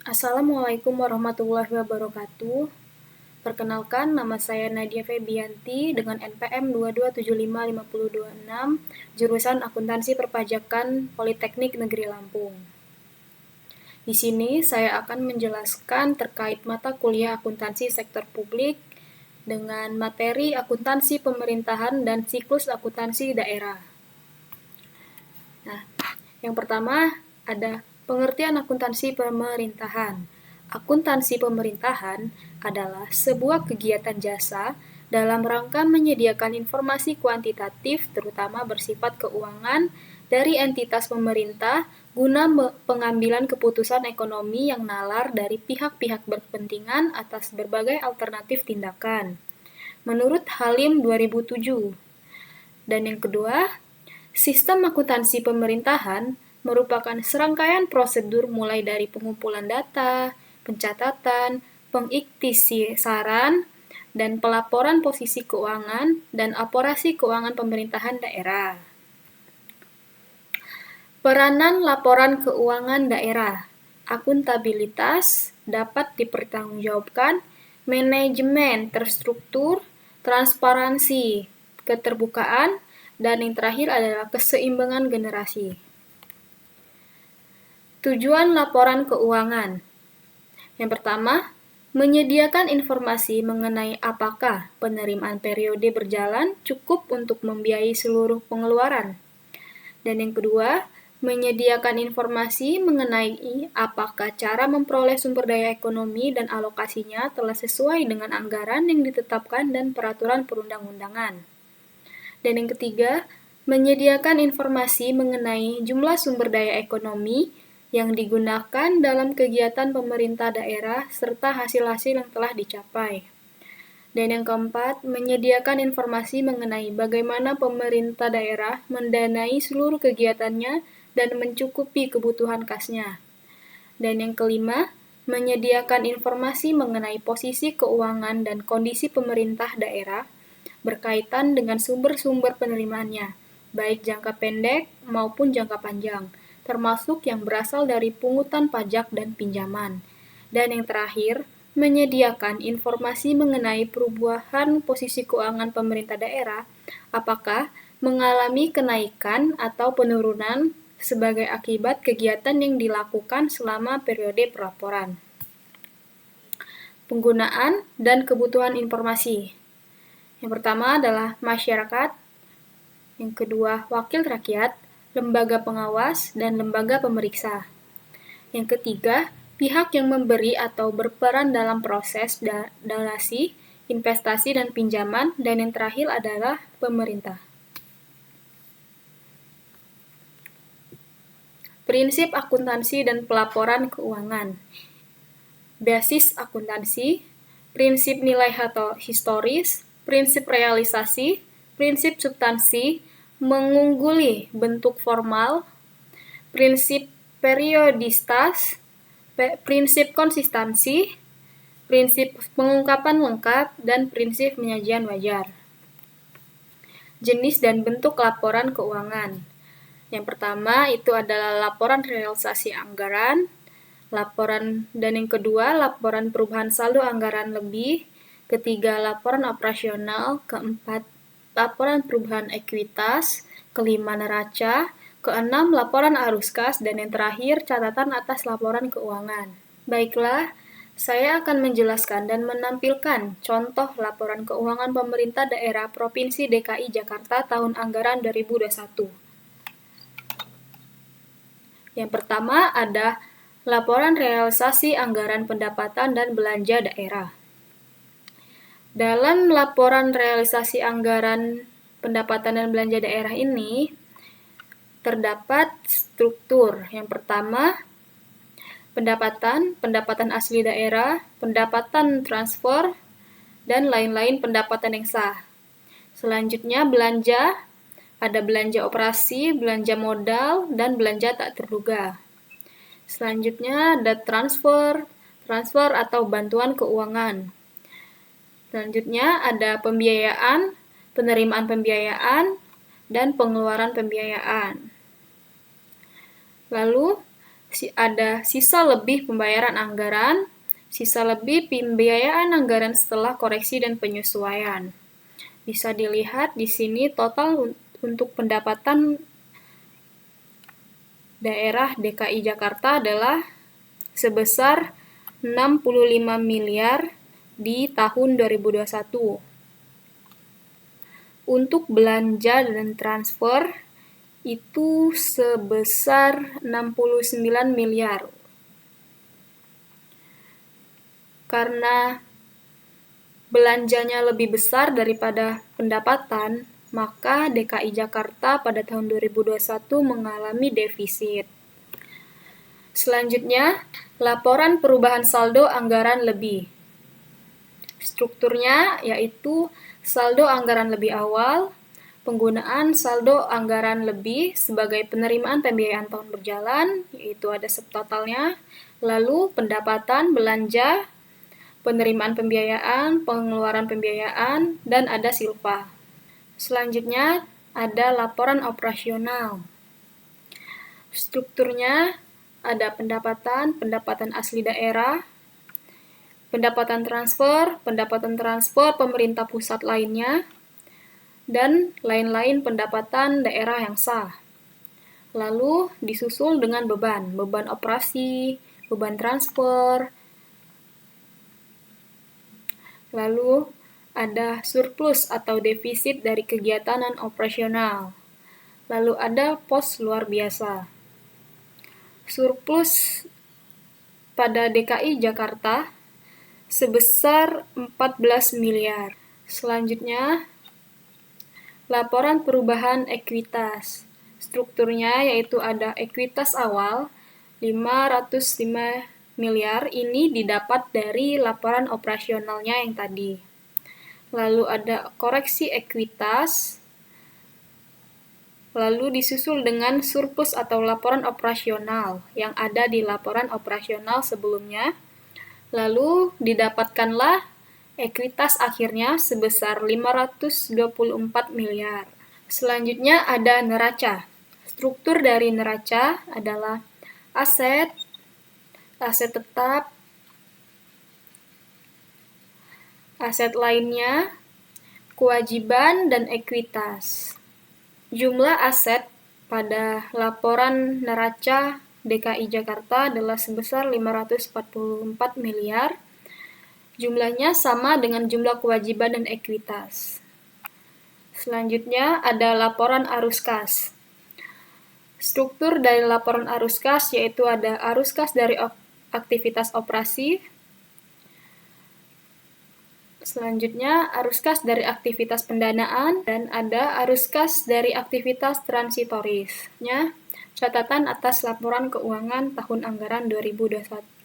Assalamualaikum warahmatullahi wabarakatuh. Perkenalkan, nama saya Nadia Febianti dengan NPM 22755026, jurusan Akuntansi Perpajakan Politeknik Negeri Lampung. Di sini saya akan menjelaskan terkait mata kuliah akuntansi sektor publik dengan materi akuntansi pemerintahan dan siklus akuntansi daerah. Nah, yang pertama ada pengertian akuntansi pemerintahan. Akuntansi pemerintahan adalah sebuah kegiatan jasa dalam rangka menyediakan informasi kuantitatif terutama bersifat keuangan dari entitas pemerintah guna pengambilan keputusan ekonomi yang nalar dari pihak-pihak berkepentingan atas berbagai alternatif tindakan. Menurut Halim 2007. Dan yang kedua, sistem akuntansi pemerintahan merupakan serangkaian prosedur mulai dari pengumpulan data, pencatatan, pengiktisaran, dan pelaporan posisi keuangan dan operasi keuangan pemerintahan daerah. Peranan laporan keuangan daerah, akuntabilitas dapat dipertanggungjawabkan, manajemen terstruktur, transparansi, keterbukaan, dan yang terakhir adalah keseimbangan generasi. Tujuan laporan keuangan. Yang pertama, menyediakan informasi mengenai apakah penerimaan periode berjalan cukup untuk membiayai seluruh pengeluaran. Dan yang kedua, menyediakan informasi mengenai apakah cara memperoleh sumber daya ekonomi dan alokasinya telah sesuai dengan anggaran yang ditetapkan dan peraturan perundang-undangan. Dan yang ketiga, menyediakan informasi mengenai jumlah sumber daya ekonomi yang digunakan dalam kegiatan pemerintah daerah serta hasil-hasil yang telah dicapai. Dan yang keempat, menyediakan informasi mengenai bagaimana pemerintah daerah mendanai seluruh kegiatannya dan mencukupi kebutuhan kasnya. Dan yang kelima, menyediakan informasi mengenai posisi keuangan dan kondisi pemerintah daerah berkaitan dengan sumber-sumber penerimaannya, baik jangka pendek maupun jangka panjang, termasuk yang berasal dari pungutan pajak dan pinjaman. Dan yang terakhir, menyediakan informasi mengenai perubahan posisi keuangan pemerintah daerah, apakah mengalami kenaikan atau penurunan sebagai akibat kegiatan yang dilakukan selama periode pelaporan. Penggunaan dan kebutuhan informasi. Yang pertama adalah masyarakat, yang kedua wakil rakyat, lembaga pengawas, dan lembaga pemeriksa. Yang ketiga, pihak yang memberi atau berperan dalam proses donasi, investasi, dan pinjaman. Dan yang terakhir adalah pemerintah. Prinsip akuntansi dan pelaporan keuangan. Basis akuntansi, prinsip nilai atau historis, prinsip realisasi, prinsip substansi, mengungguli bentuk formal, prinsip periodisitas, prinsip konsistensi, prinsip pengungkapan lengkap, dan prinsip penyajian wajar. Jenis dan bentuk laporan keuangan. Yang pertama itu adalah laporan realisasi anggaran, dan yang kedua laporan perubahan saldo anggaran lebih, ketiga laporan operasional, keempat laporan perubahan ekuitas, kelima neraca, keenam laporan arus kas, dan yang terakhir catatan atas laporan keuangan. Baiklah, saya akan menjelaskan dan menampilkan contoh laporan keuangan pemerintah daerah Provinsi DKI Jakarta tahun anggaran 2021. Yang pertama ada laporan realisasi anggaran pendapatan dan belanja daerah. Dalam laporan realisasi anggaran pendapatan dan belanja daerah ini, terdapat struktur. Yang pertama, pendapatan asli daerah, pendapatan transfer, dan lain-lain pendapatan yang sah. Selanjutnya, belanja, ada belanja operasi, belanja modal, dan belanja tak terduga. Selanjutnya, ada transfer atau bantuan keuangan. Selanjutnya ada pembiayaan, penerimaan pembiayaan, dan pengeluaran pembiayaan. Lalu Ada sisa lebih pembayaran anggaran, sisa lebih pembiayaan anggaran setelah koreksi dan penyesuaian. Bisa dilihat di sini total untuk pendapatan daerah DKI Jakarta adalah sebesar 65 miliar di tahun 2021. Untuk belanja dan transfer itu sebesar 69 miliar. Karena belanjanya lebih besar daripada pendapatan, maka DKI Jakarta pada tahun 2021 mengalami defisit. Selanjutnya, laporan perubahan saldo anggaran lebih. Strukturnya yaitu saldo anggaran lebih awal, penggunaan saldo anggaran lebih sebagai penerimaan pembiayaan tahun berjalan, yaitu ada subtotalnya, lalu pendapatan, belanja, penerimaan pembiayaan, pengeluaran pembiayaan, dan ada silpa. Selanjutnya ada laporan operasional. Strukturnya ada pendapatan, pendapatan asli daerah, pendapatan transfer pemerintah pusat lainnya, dan lain-lain pendapatan daerah yang sah. Lalu disusul dengan beban operasi, beban transfer, lalu ada surplus atau defisit dari kegiatan non-operasional. Lalu ada pos luar biasa. Surplus pada DKI Jakarta sebesar 14 miliar. Selanjutnya, laporan perubahan ekuitas. Strukturnya yaitu ada ekuitas awal 505 miliar, ini didapat dari laporan operasionalnya yang tadi. Lalu ada koreksi ekuitas, lalu disusul dengan surplus atau laporan operasional yang ada di laporan operasional sebelumnya. Lalu didapatkanlah ekuitas akhirnya sebesar 524 miliar. Selanjutnya ada neraca. Struktur dari neraca adalah aset tetap, aset lainnya, kewajiban, dan ekuitas. Jumlah aset pada laporan neraca DKI Jakarta adalah sebesar 544 miliar. Jumlahnya sama dengan jumlah kewajiban dan ekuitas. Selanjutnya ada laporan arus kas. Struktur dari laporan arus kas yaitu ada arus kas dari aktivitas operasi. Selanjutnya arus kas dari aktivitas pendanaan dan ada arus kas dari aktivitas transitoris. Catatan atas laporan keuangan tahun anggaran 2021.